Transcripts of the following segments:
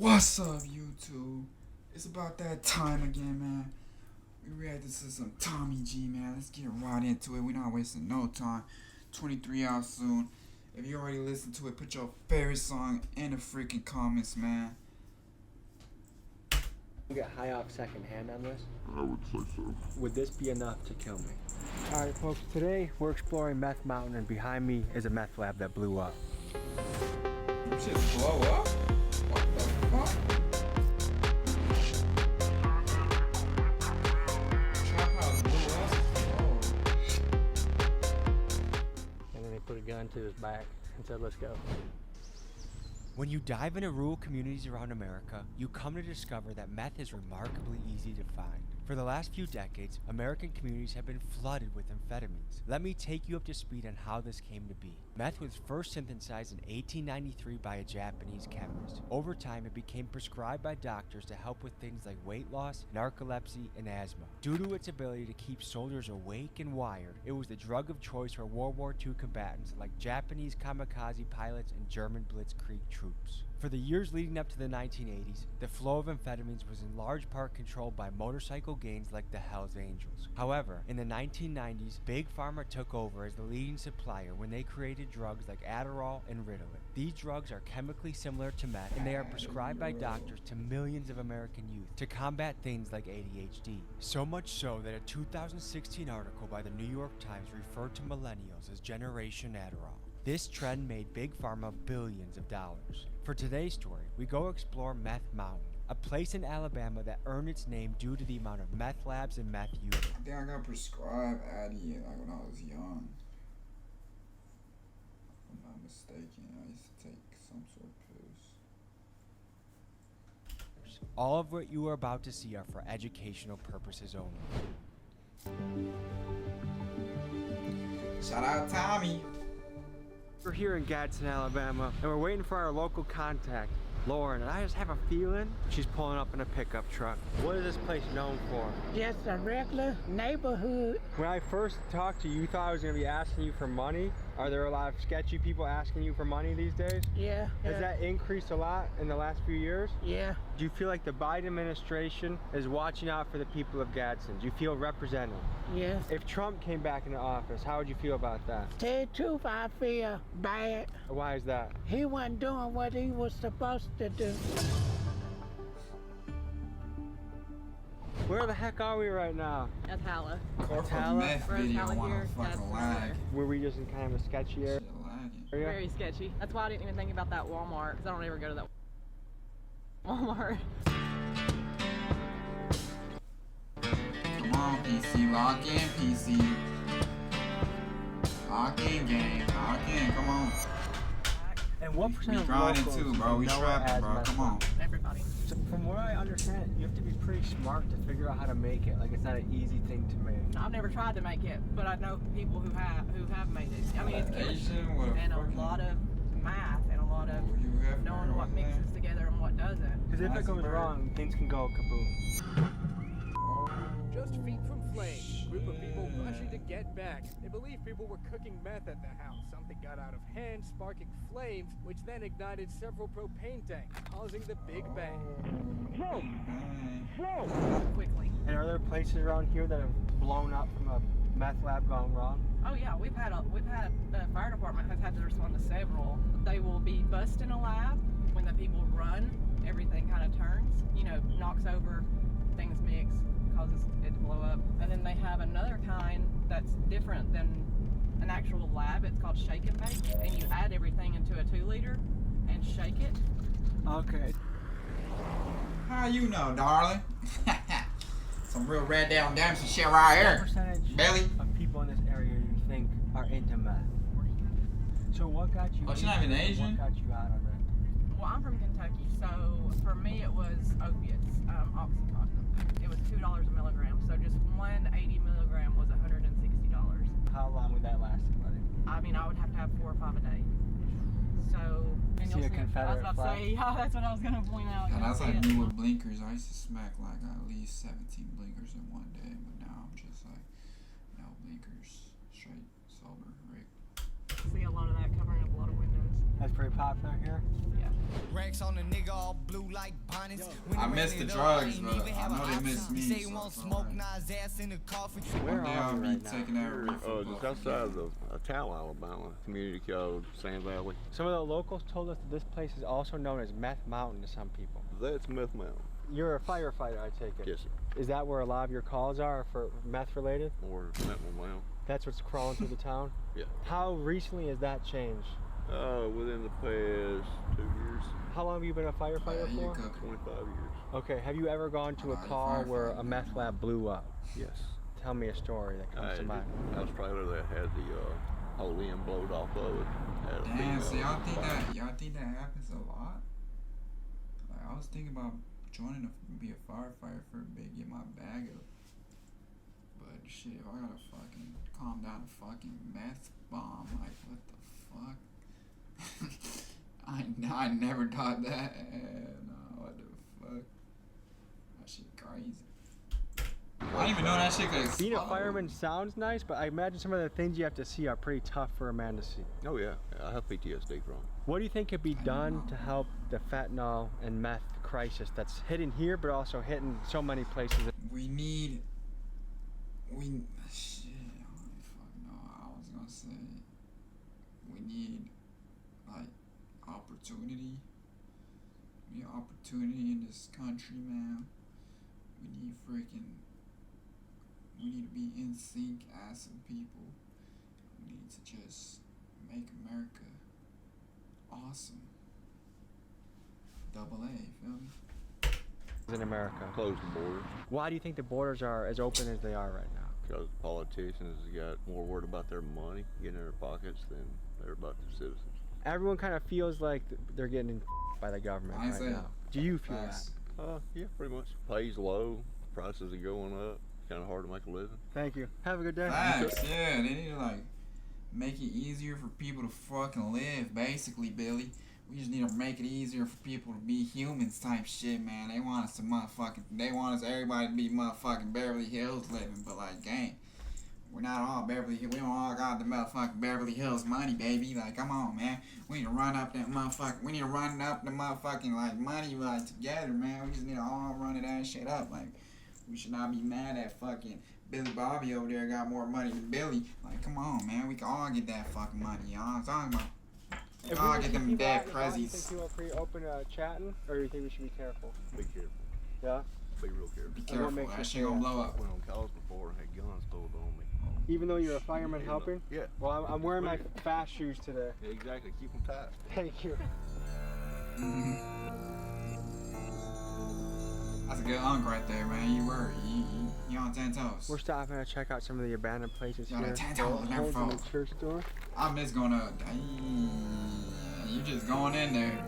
What's up, YouTube? It's about that time again, man. We reacted to some Tommy G, man. Let's get right into it. We're not wasting no time. 23 out soon. If you already listened to it, put your favorite song in the freaking comments, man. You get high off secondhand on this? I would say so. Would this be enough to kill me? Alright folks, today we're exploring Meth Mountain, and behind me is a meth lab that blew up. Shit blow up? What the fuck? Trap house blew up? Oh. And then they put a gun to his back and said, let's go. When you dive into rural communities around America, you come to discover that meth is remarkably easy to find. For the last few decades, American communities have been flooded with amphetamines. Let me take you up to speed on how this came to be. Meth was first synthesized in 1893 by a Japanese chemist. Over time, it became prescribed by doctors to help with things like weight loss, narcolepsy, and asthma. Due to its ability to keep soldiers awake and wired, it was the drug of choice for World War II combatants like Japanese kamikaze pilots and German blitzkrieg troops. For the years leading up to the 1980s, the flow of amphetamines was in large part controlled by motorcycle gangs like the Hells Angels. However, in the 1990s, Big Pharma took over as the leading supplier when they created drugs like Adderall and Ritalin. These drugs are chemically similar to meth, and they are prescribed by doctors to millions of American youth to combat things like ADHD. So much so that a 2016 article by the New York Times referred to millennials as Generation Adderall. This trend made Big Pharma billions of dollars. For today's story, we go explore Meth Mountain, a place in Alabama that earned its name due to the amount of meth labs and meth use. I think I got prescribed Addy like when I was young. If I'm not mistaken, I used to take some sort of pills. All of what you are about to see are for educational purposes only. Shout out Tommy. We're here in Gadsden, Alabama, and we're waiting for our local contact, Lauren, and I just have a feeling she's pulling up in a pickup truck. What is this place known for? Just a regular neighborhood. When I first talked to you, you thought I was going to be asking you for money. Are there a lot of sketchy people asking you for money these days? Yeah. Has that increased a lot in the last few years? Yeah. Do you feel like the Biden administration is watching out for the people of Gadsden? Do you feel represented? Yes. If Trump came back into office, how would you feel about that? Tell you the truth, I feel bad. Why is that? He wasn't doing what he was supposed to do. Where the heck are we right now? At Hala. Corporate meth We're in video Hala wanna here. That's fucking where lag. Were we just in kind of a sketchy area? Shit lagging. Very sketchy. That's why I didn't even think about that Walmart, because I don't ever go to that Walmart. Come on, PC, lock in, PC. Lock in, gang. Lock in, come on. And what percent We of grinding locals too, bro. We know trapping, as bro. meth Come on. labs? Everybody. So from what I understand, you have to be pretty smart to figure out how to make it. Like, it's not an easy thing to make. I've never tried to make it, but I know people who have made it. I mean, it's chemistry Asian with and a fucking- lot of math and a lot of Oh, you have knowing what heroin, man. mixes together and what doesn't. Because if it goes Iceberg. wrong, things can go kaboom. Just feet from flames, a group of people rushing to get back. They believe people were cooking meth at the house. Something got out of hand, sparking flames, which then ignited several propane tanks, causing the Big Bang. Quickly. And are there places around here that have blown up from a meth lab gone wrong? Oh yeah, we've had the fire department has had to respond to several. They will be busting a lab when the people run. Everything kind of turns, knocks over, things mix, causes it to blow up. And then they have another kind that's different than an actual lab. It's called shake and bake, and you add everything into a 2-liter and shake it. Okay. How you know, darling? Some real red down Dempsey shit right What here. percentage Belly. of people in this area you think are into meth? So what got you? Oh, she's not even Asian? What got you out of it? Well, I'm from Kentucky, so for me it was opiates, Oxycontin. It was $2 a milligram, so just one 80 milligram was $160. How long would that last, buddy? I mean, I would have to have 4 or 5 a day. So, and See you'll a see, I was Confederate about to flag? say, yeah, that's what I was gonna point out. Yeah, You'll that's see like it. me with blinkers. I used to smack like at least 17 blinkers in one day, but now I'm just like, no blinkers, straight sober, right? See a lot of that covering up a lot of windows. That's pretty popular here. Yeah. Racks on the nigga all blue like bonnets. I missed the drugs, but I know they missed me. Say he So won't it's smoke, alright. now his ass in the coffee. Where One day are I'll we be right now? taking that reefer. Just outside of Tal, Alabama, community called Sand Valley. Some of the locals told us that this place is also known as Meth Mountain to some people. That's Myth Mountain. You're a firefighter, I take it. Yes, sir. Is that where a lot of your calls are for meth related? Or Metal Mountain. That's what's crawling through the town? Yeah. How recently has that changed? Within the past 2 years, How long have you been a firefighter You for? cook. 25 years. Okay, have you ever gone to a you call where a firefighter. meth lab blew up? Yes. Tell me a story that comes to mind. House trailer that had the whole end blowed off of it. Had a Damn, big, so y'all think that happens a lot? Like I was thinking about joining to be a firefighter for a bit, get my bag up. But shit, if I gotta fucking calm down a fucking meth bomb, like what the fuck? I never thought that. No, what the fuck? That shit crazy. I didn't even know that shit could explode. Being a fireman sounds nice, but I imagine some of the things you have to see are pretty tough for a man to see. Oh yeah, I have PTSD from it. What do you think could be done to help the fentanyl and meth crisis that's hitting here, but also hitting so many places? shit, I don't even fucking know. I was gonna say, we need, like, opportunity. We need opportunity in this country, man. We need to be in sync as some people. We need to just make America awesome. Double A, feel me? In America. Close the borders Why do you think the borders are as open as they are right now? because politicians got more worried about their money getting in their pockets than they're about the citizens. Everyone kind of feels like they're getting by the government I right say now. Do you feel facts. Yeah, pretty much. Pays low, prices are going up. Kind of hard to make a living. that? Thank you. Have a good day. Facts, yeah. They need to like make it easier for people to fucking live, basically, Billy. We just need to make it easier for people to be humans type shit, man. They want us to they want us everybody to be motherfucking Beverly Hills living, but like, gang, we're not all Beverly Hills. We don't all got the motherfucking Beverly Hills money, baby. Like, come on, man. We need to run up that motherfucking, we need to run up the motherfucking, like, money, like, together, man. We just need to all run that shit up, like. We should not be mad at fucking Billy Bobby over there got more money than Billy. Like, come on, man. We can all get that fucking money, you know what I'm talking about? We If can all we get just them keep dead out and about, you think prezzies. people are pretty open chatting, or do you think we should be careful? Be careful. Yeah? Be real careful. Be I won't careful. make That you shit gonna say blow up. Went on calls before and had guns pulled on me. Even though you're a fireman Yeah, helping? Yeah. Well, I'm wearing my fast shoes today. Exactly. Keep them tight. Thank you. That's a good unk right there, man. You on 10 toes. We're stopping to check out some of the abandoned places Y'all here. the tent The holes, never holes in the fall. church door. I'm just gonna. You just going in there.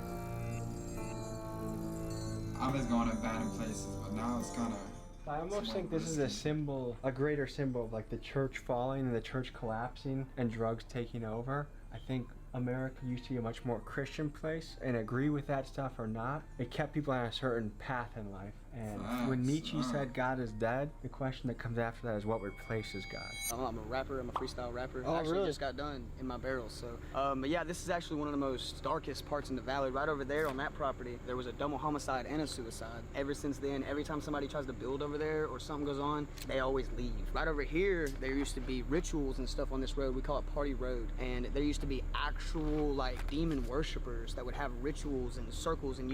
I'm just going to abandoned places, but now it's kind of. I almost think this is a symbol, a greater symbol of like the church falling and the church collapsing and drugs taking over. I think America used to be a much more Christian place, and agree with that stuff or not, it kept people on a certain path in life. And when Nietzsche said God is dead, the question that comes after that is what replaces God. I'm a rapper. I'm a freestyle rapper. Oh, I actually really? just got done in my barrels. So, but yeah, this is actually one of the most darkest parts in the valley. Right over there on that property, there was a double homicide and a suicide. Ever since then, every time somebody tries to build over there or something goes on, they always leave. Right over here, there used to be rituals and stuff on this road. We call it Party Road. And there used to be actual like demon worshipers that would have rituals and circles, and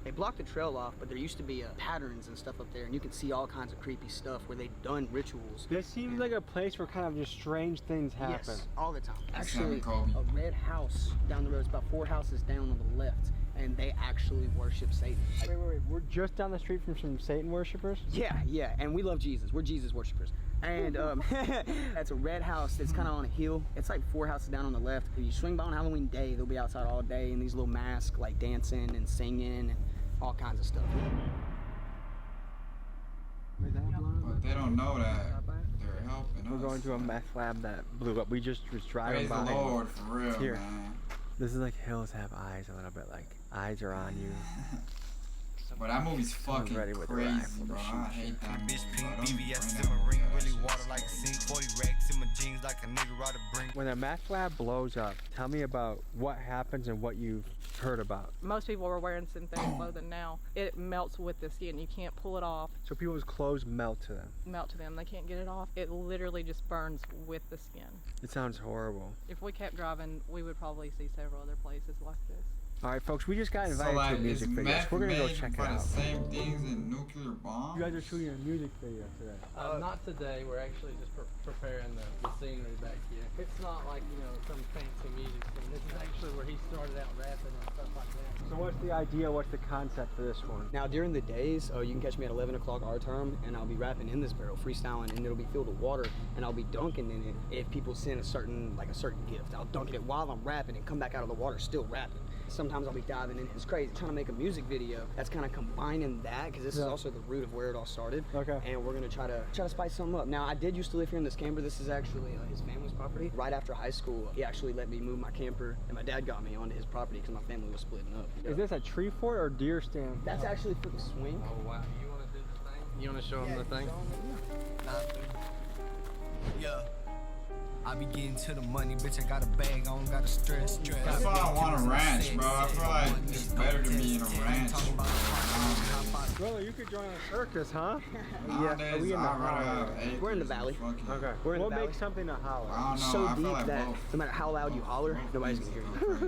they blocked the trail off, but there used to be patterns and stuff up there, and you can see all kinds of creepy stuff where they've done rituals. This seems like a place where kind of just strange things happen. Yes, all the time. That's Actually, Kobe. a red house down the road, it's about 4 houses down on the left, and they actually worship Satan. Wait. We're just down the street from some Satan worshippers? Yeah, and we love Jesus. We're Jesus worshipers. And that's a red house that's kind of on a hill. It's like 4 houses down on the left. If you swing by on Halloween day, they'll be outside all day in these little masks, like dancing and singing and all kinds of stuff. But they don't know that they're helping We're us. going to a meth lab that blew up. We just was driving Praise the by. Lord, for real, Here. man. This is like hills have eyes a little bit, like eyes are on you. But that movie's fucking ready with the crazy, rifle to bro. I hate that movie. Bitch pink bro. Don't BBS bring in my that ring, movie. really That water shit's like a crazy. sink. 40 racks in my jeans like a nigga ride a brink. When a meth lab blows up, tell me about what happens and what you've heard about. Most people are wearing synthetic clothing now. It melts with the skin. You can't pull it off. So people's clothes melt to them. Melt to them. They can't get it off. It literally just burns with the skin. It sounds horrible. If we kept driving, we would probably see several other places like this. All right, folks, we just got So invited like, to a is music video. meth So we're gonna go made check it for the out. same things in nuclear bombs? You guys are shooting a music video today. Not today. We're actually just preparing the scenery back here. It's not like, you know, some fancy music scene. This is actually where he started out rapping and stuff like that. So what's the idea? What's the concept for this one? Now during the days, you can catch me at 11 o'clock our time, and I'll be rapping in this barrel, freestyling, and it'll be filled with water, and I'll be dunking in it. If people send a certain gift, I'll dunk in it while I'm rapping and come back out of the water still rapping. Sometimes I'll be diving in. It's crazy. Trying to make a music video that's kind of combining that, because this is also the root of where it all started. Okay. And we're gonna try to spice something up. Now I did used to live here in this camper. This is actually his family's property. Right after high school, he actually let me move my camper, and my dad got me onto his property because my family was splitting up. Is this a tree fort or deer stand? That's actually for the swing. Oh, wow. You want to do the thing? You want to show him the thing? Yeah. I be getting to the money, bitch. I got a bag, I don't gotta stress. That's why I want a ranch, bro. I feel like it's better to be in a ranch. Bro, you could join a circus, huh? Nowadays, Are we in the I'd rather holler? have acres We're in the and valley. fucking- Okay. We're in the What valley. makes something a holler? I don't know. So I feel deep like that both. no matter how loud you holler, nobody's gonna hear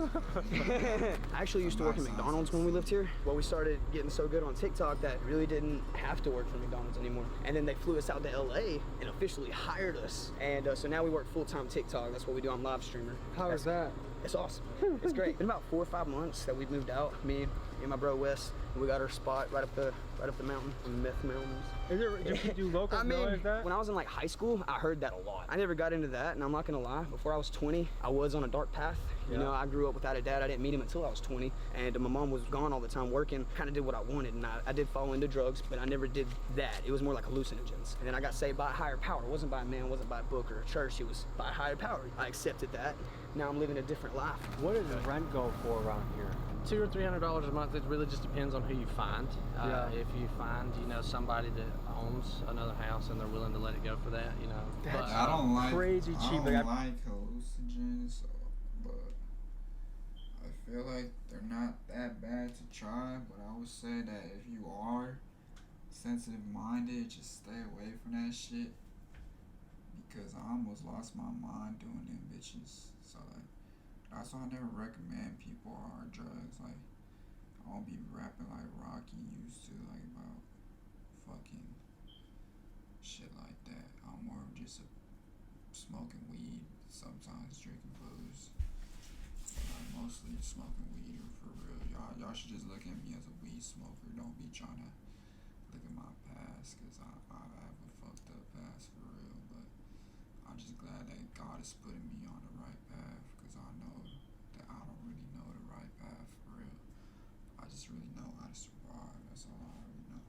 you. I actually used to work at McDonald's when we lived here. Well, we started getting so good on TikTok that really didn't have to work for McDonald's anymore. And then they flew us out to LA and officially hired us. And so now we work full-time TikTok. That's what we do. I'm live streamer. How is that? It's awesome. It's great. Been about 4 or 5 months that we've moved out. Me and my bro Wes. And we got our spot right up the mountain, the Meth Mountains. Is it, do locals I mean, realize that? when I was in like high school, I heard that a lot. I never got into that, and I'm not gonna lie. Before I was 20, I was on a dark path. You know, I grew up without a dad. I didn't meet him until I was 20, and my mom was gone all the time working. Kind of did what I wanted, and I did fall into drugs, but I never did that. It was more like hallucinogens. And then I got saved by a higher power. It wasn't by a man, it wasn't by a book or a church. It was by a higher power. I accepted that. Now I'm living a different life. What does rent go for around here? $200 or $300 a month. It really just depends on who you find. If you find, you know, somebody that owns another house and they're willing to let it go for that, you know. That's I don't like crazy cheap. I don't like hallucinogens, but I feel like they're not that bad to try. But I would say that if you are sensitive-minded, just stay away from that shit. Because I almost lost my mind doing them bitches. So like, that's why I never recommend people hard drugs. Like, I won't be rapping like Rocky used to, like about fucking shit like that. I'm more of just smoking weed, sometimes drinking booze. Like mostly smoking weed for real. Y'all should just look at me as a weed smoker. Don't be trying to look at my past, cause I have a fucked up past for real. But I'm just glad that God is putting me on the right path, because I know that I don't really know the right path for real. I just really know how to survive. That's all I really know.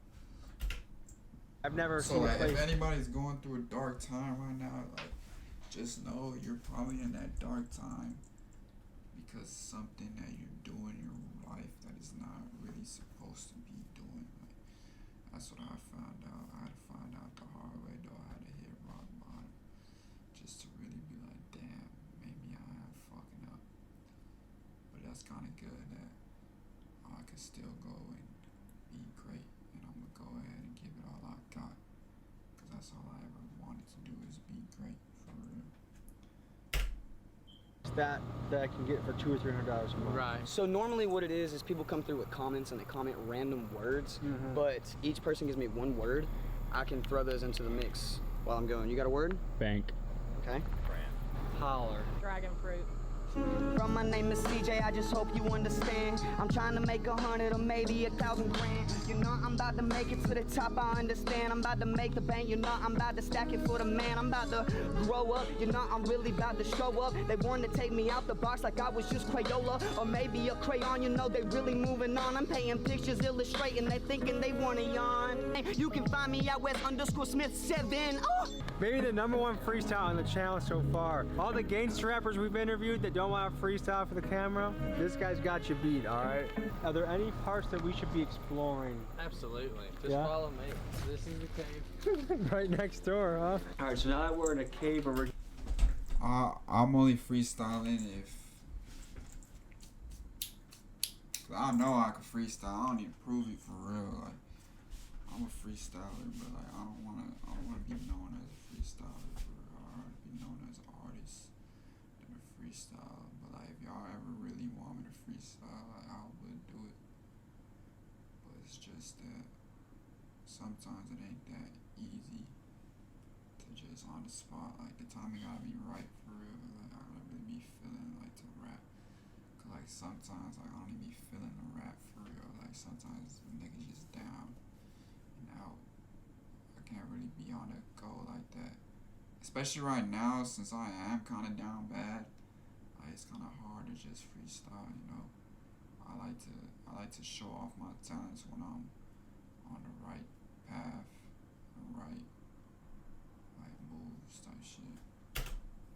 I've never So seen a like, place. if anybody's going through a dark time right now, like, just know you're probably in that dark time because something that you're doing in your life that is not really supposed to be doing. Like, that's what I found out. I had to find out the hard way though. I had to hit rock bottom just to really be like, damn, maybe I am fucking up. But that's kind of good that I could still go and be great, and I'm gonna go ahead and give it all I got, because that's all I ever wanted to do is be great, for real. That I can get for $200 or $300 a month. Right. So normally what it is people come through with comments and they comment random words, but each person gives me one word. I can throw those into the mix while I'm going. You got a word? Bank. Okay. Holler. Dragon fruit. Bro, my name is CJ, I just hope you understand. I'm trying to make 100 or maybe 1,000 grand. You know I'm about to make it to the top, I understand. I'm about to make the bank, you know I'm about to stack it for the man. I'm about to grow up, you know I'm really about to show up. They wanted to take me out the box like I was just Crayola, or maybe a crayon, you know they really moving on. I'm painting pictures, illustrating, they thinking they want to yawn. You can find me at West_Smith7. Oh! Maybe the #1 freestyle on the channel so far. All the gangster rappers we've interviewed that don't don't want to freestyle for the camera? This guy's got you beat, all right? Are there any parts that we should be exploring? Absolutely. Just Yeah? follow me. This is the cave. Right next door, huh? All right, so now that we're in a cave and we're... I'm only freestyling if... I know I can freestyle. I don't need to prove it for real. Like, I'm a freestyler, but like I don't wanna be known as a freestyler. For real. I want to be known as an artist than a freestyler. But like, if y'all ever really want me to freestyle, like, I would do it. But it's just that sometimes it ain't that easy to just on the spot. Like the timing gotta be right for real. Like I gotta really be feeling like to rap. Cause like sometimes like I don't even be feeling the rap for real. Like sometimes the niggas just down and out. I can't really be on a go like that. Especially right now since I am kinda down bad. Like it's kinda hard to just freestyle, you know. I like to show off my talents when I'm on the right path, the right moves type shit.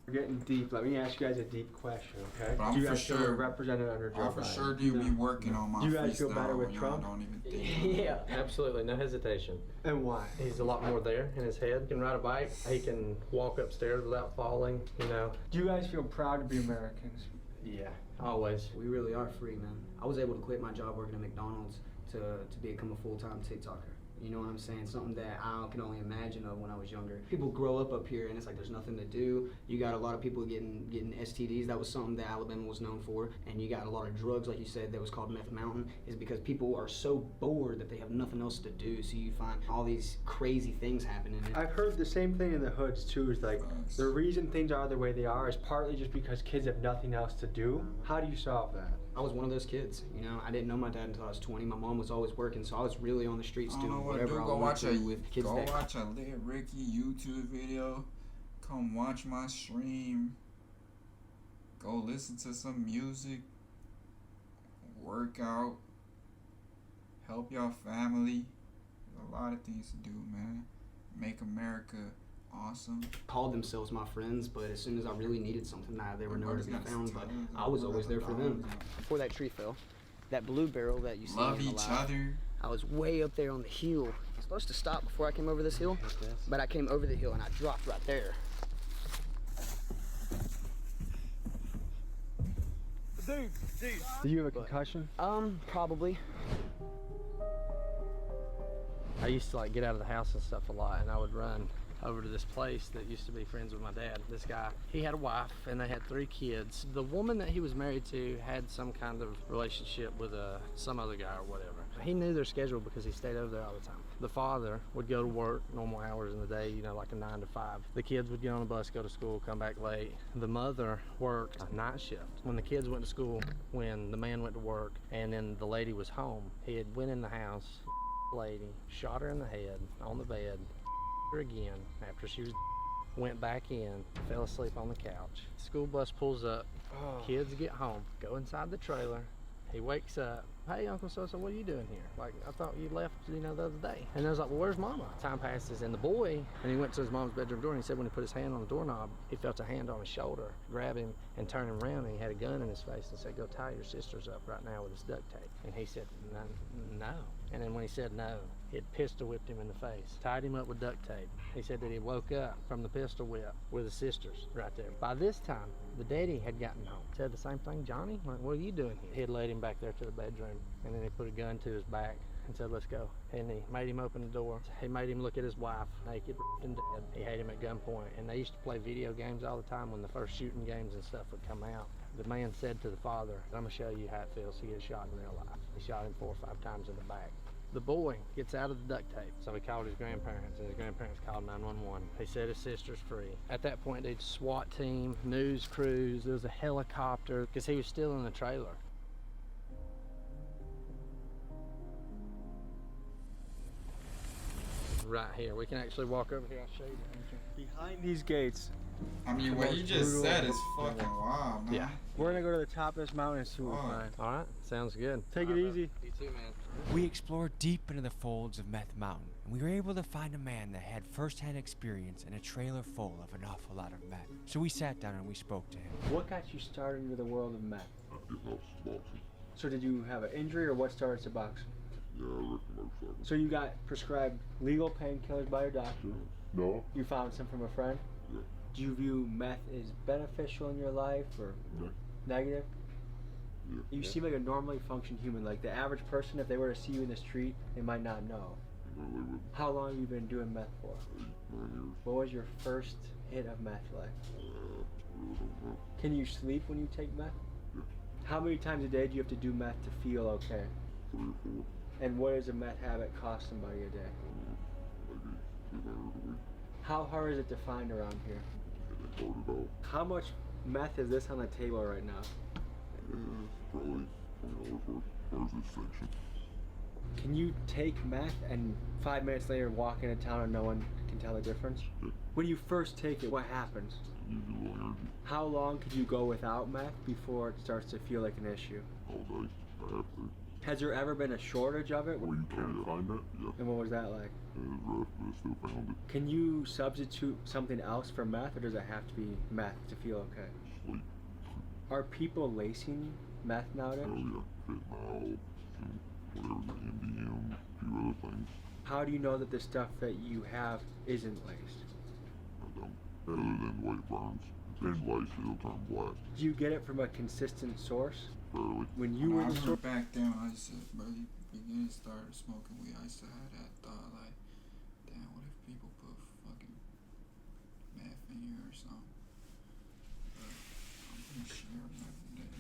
We're getting deep. Let me ask you guys a deep question, okay? But I'm do you for guys feel sure represented under Joe I'm for Biden? sure do be working on my Do you guys feel freestyle better with when Trump? y'all don't even think. Yeah, absolutely. No hesitation. And why? He's a lot more there in his head. He can ride a bike. He can walk upstairs without falling, you know. Do you guys feel proud to be Americans? Yeah, always. We really are free, man. I was able to quit my job working at McDonald's to become a full-time TikToker. You know what I'm saying? Something that I can only imagine of when I was younger. People grow up here and it's like there's nothing to do. You got a lot of people getting STDs. That was something that Alabama was known for. And you got a lot of drugs, like you said, that was called meth mountain, is because people are so bored that they have nothing else to do. So you find all these crazy things happening. I've heard the same thing in the hoods too, is like the reason things are the way they are is partly just because kids have nothing else to do. How do you solve that? I was one of those kids, you know. I didn't know my dad until I was 20. My mom was always working, so I was really on the streets doing whatever I wanted to with kids. Go watch a Lit Ricky YouTube video. Come watch my stream. Go listen to some music. Work out. Help your family. There's a lot of things to do, man. Make America awesome. Called themselves my friends, but as soon as I really needed something, they were nowhere to be found. But I was always there for them. Before that tree fell, that blue barrel that you see love each other. I was way up there on the hill. I was supposed to stop before I came over this hill, but I came over the hill and I dropped right there. Dude. Do you have a concussion? Probably. I used to like get out of the house and stuff a lot, and I would run over to this place that used to be friends with my dad. This guy, he had a wife and they had 3 kids. The woman that he was married to had some kind of relationship with some other guy or whatever. He knew their schedule because he stayed over there all the time. The father would go to work normal hours in the day, you know, like a 9 to 5. The kids would get on the bus, go to school, come back late. The mother worked a night shift. When the kids went to school, when the man went to work, and then the lady was home, he had went in the house, lady, shot her in the head on the bed, her again after she was went back in, fell asleep on the couch. School bus pulls up, kids get home, go inside the trailer. He wakes up, hey, Uncle So-so, what are you doing here? Like, I thought you left, you know, the other day. And I was like, well, where's Mama? Time passes, and the boy, and he went to his mom's bedroom door, and he said when he put his hand on the doorknob, he felt a hand on his shoulder, grab him, and turn him around, and he had a gun in his face, and said, go tie your sisters up right now with this duct tape. And he said, no. And then when he said no, it pistol whipped him in the face, tied him up with duct tape. He said that he woke up from the pistol whip with his sisters right there. By this time, the daddy had gotten home. Said the same thing, Johnny, like, what are you doing here? He had led him back there to the bedroom, and then he put a gun to his back and said, let's go. And he made him open the door. He made him look at his wife, naked and dead. He had him at gunpoint, and they used to play video games all the time when the first shooting games and stuff would come out. The man said to the father, I'm gonna show you how it feels to get shot in real life. He shot him 4 or 5 times in the back. The boy gets out of the duct tape, so he called his grandparents, and his grandparents called 911. He set his sisters free. At that point, they'd SWAT team, news crews, there was a helicopter, because he was still in the trailer. right here. We can actually walk over here. I'll show you the entrance. Behind these gates. I mean, what you just said is fucking wild, man. Yeah. We're gonna go to the top of this mountain and see what we Oh. find. All right, sounds good. Take it easy. You too, man. We explored deep into the folds of Meth Mountain, and we were able to find a man that had first-hand experience in a trailer full of an awful lot of meth. So we sat down and we spoke to him. What got you started into the world of meth? So did you have an injury, or what started the boxing? Yeah, I wrecked a motorcycle. So you got prescribed legal painkillers by your doctor. No? You found some from a friend? Yeah. Do you view meth as beneficial in your life or No. negative? Yeah. You seem like a normally functioning human. Like the average person, if they were to see you in the street, they might not know. No, they wouldn't. How long have you been doing meth for? 8, 9 years. What was your first hit of meth like? Really don't know. Can you sleep when you take meth? Yeah. How many times a day do you have to do meth to feel okay? 3 or 4. And what does a meth habit cost somebody a day? Maybe 200 a week. How hard is it to find around here? It ain't hard at all. How much meth is this on the table right now? Yeah, probably $20 worth. Where's this section? Can you take meth and 5 minutes later walk into town and no one can tell the difference? Yeah. When you first take it, what happens? You use a little energy How long could you go without meth before it starts to feel like an issue? all day. I have to. Has there ever been a shortage of it? Well, you can't find that? Yeah. And what was that like? It was rough, but I still found it. Can you substitute something else for meth, or does it have to be meth to feel okay? Sleep. Are people lacing meth nowadays? Hell yeah. Fentanyl, and whatever, the MDM, a few other things. How do you know that the stuff that you have isn't laced? I don't. Other than the way it burns. If it's laced, it'll turn black. Do you get it from a consistent source? Fairly. When you When were I in the store, remember back then, I used to, really beginning started smoking weed, I used to have that thought, like, damn, what if people put fucking meth in here or something? But I'm pretty sure nothing did.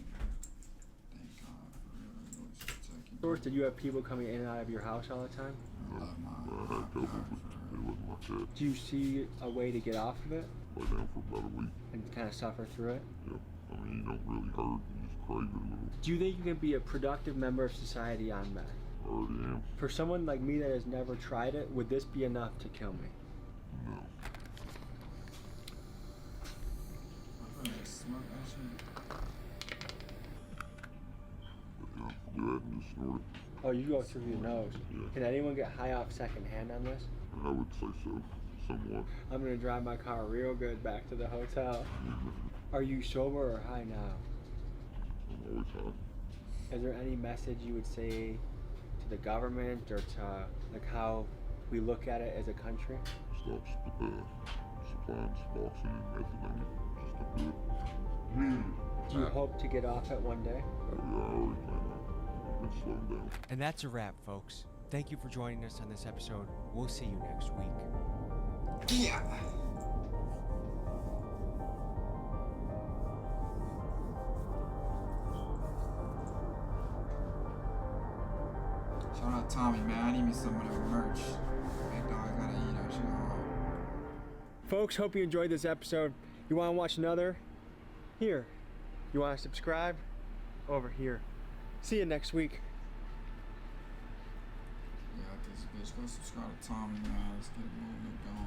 Thank God for real. It was just taking. stores, did you have people coming in and out of your house all the time? I love I my had a couple, but it wasn't like that. Do you see a way to get off of it Lay down for about a week. and kind of suffer through it? Yeah. I mean, you don't really hurt. You just crave it a little. Do you think you can be a productive member of society on meth? I already am. For someone like me that has never tried it, would this be enough to kill me? No. I heard just smoke that shit. But yeah, do that and just snort it. Oh, you go through your nose. Yeah. Can anyone get high off secondhand on this? I would say so. Somewhat. I'm gonna drive my car real good back to the hotel. Are you sober or high now? I'm always high. Is there any message you would say to the government or to like how we look at it as a country? Stop supplying Suboxone and methadone. Just don't do it. Do you hope to get off it one day? Oh yeah, I already plan on it. I've been slowing down. And that's a wrap, folks. Thank you for joining us on this episode. We'll see you next week. Yeah. Shout out Tommy, man. I need me some of that merch. Big dog, I gotta eat that shit all. Folks, hope you enjoyed this episode. You want to watch another? Here. You want to subscribe? Over here. See you next week. Yeah, this bitch. Go subscribe to Tommy, man. Let's get it moving. Going.